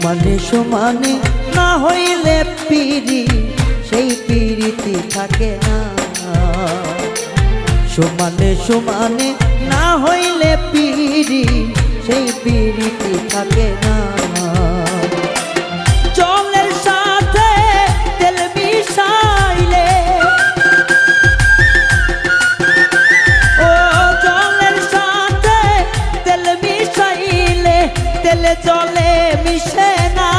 সমানে সমানে না হইলে পিরি সেই পিরিতি থাকে না। সমানে সমানে না হইলে পিরি সেই পিরিতি থাকে না। জলের সাথে তেল মিশাইলে, ও জলের সাথে তেল মিশাইলে তেলে জলে মিশে না,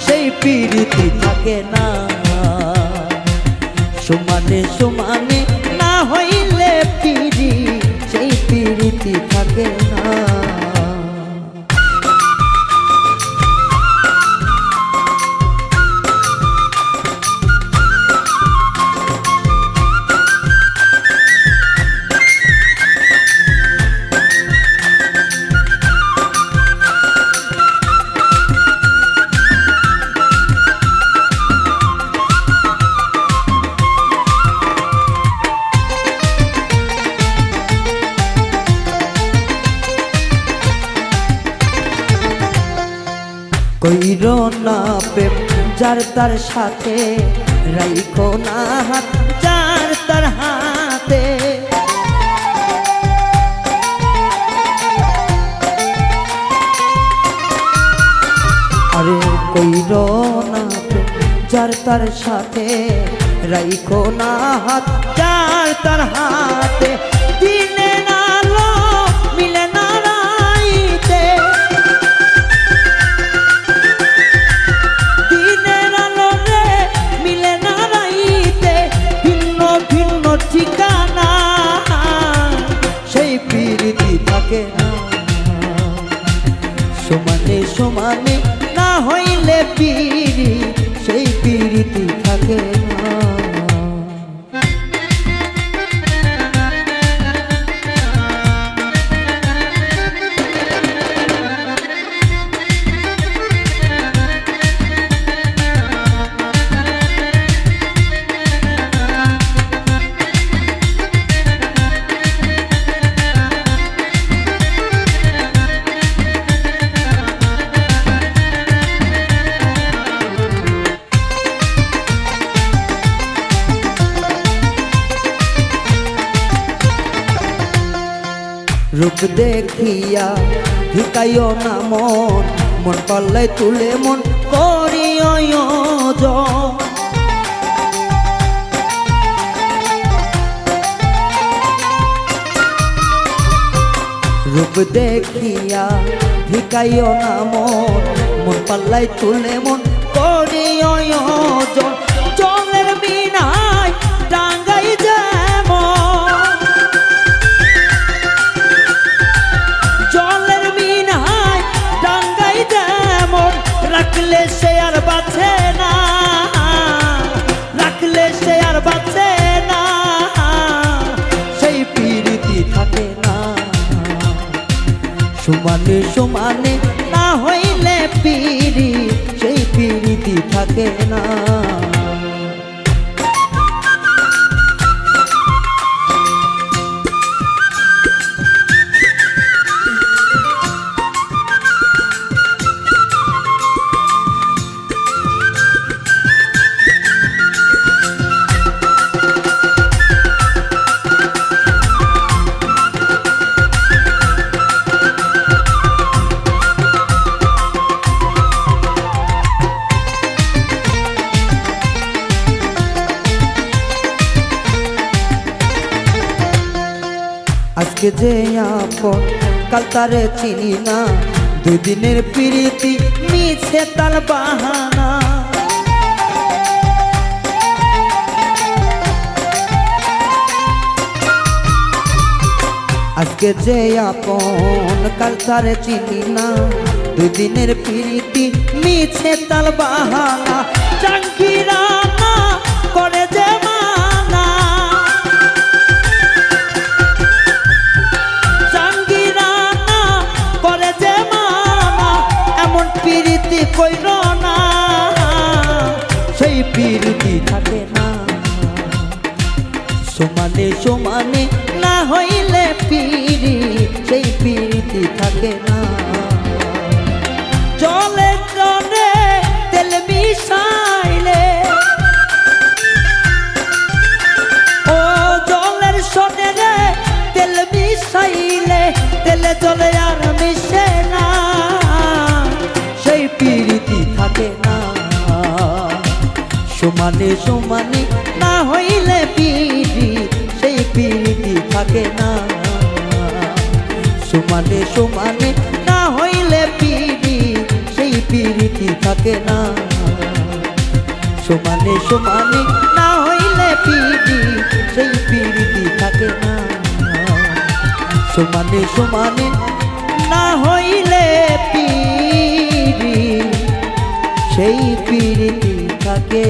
সেই পিরিতি থাকে না। সমানে সমানে না হইলে পিরি সেই পিরিতি থাকে না। কইরো না প্রেম যার তার সাথে, রাইখো না হাত যার তার হাতে। আরে কইরো না প্রেম যার তার সাথে, রাইখো না হাত যার তার হাতে। দিনের আলো মিলে না রাইতে, ঠিকানা সেই পিরিতি থাকে না। সমানে সমানে না হইলে পিরি সেই পিরিতি থাকে না। রূপ দেখিয়া ঢুকাইও না মন, মন পাল্লাই তুলে মন করিও জন। রূপ দেখিয়া ঢুকাইও না মন, মন পাল্লাই তুলে মন করিও জন। জলের বিনায় ডাঙ্গাই যেমন, জলের বিনায় ডাঙ্গাই যেমন, রাখলে সে আর বাঁচে না, রাখলে সে আর বাঁচে না, সেই পিরিতি থাকে না। সমানে সমানে না হইলে পিরি সেই পিরিতি থাকে না। আজকে যে আপন কাল তারে চিনি না, দুদিনের পিরিতি মিছে তার বাহানা। আজকে যে আপন কাল তারে চিনি না, দুদিনের পিরিতি মিছে তার বাহানা। জাঙ্গিরা না করে যে মানা, পিরিতি কইর না সেই পিরিতি থাকে না। সমানে সমানে না হইলে পিরি সেই পিরিতি থাকে না। জলে জলে তেল মিশাইলে, ও জলের সনে রে তেল মিশাইলে, তেলে জলে আর মিশে না, সেই প্রীতি থাকে না। সমানে সমানে না হইলে প্রীতি, সেই প্রীতি থাকে না। সমানে সমানে না হইলে প্রীতি, সেই প্রীতি থাকে না। সমানে সমানে না হইলে প্রীতি, সেই প্রীতি থাকে না। সমানে সমানে না হইলে প্রীতি, সেই প্রীতি থাকে।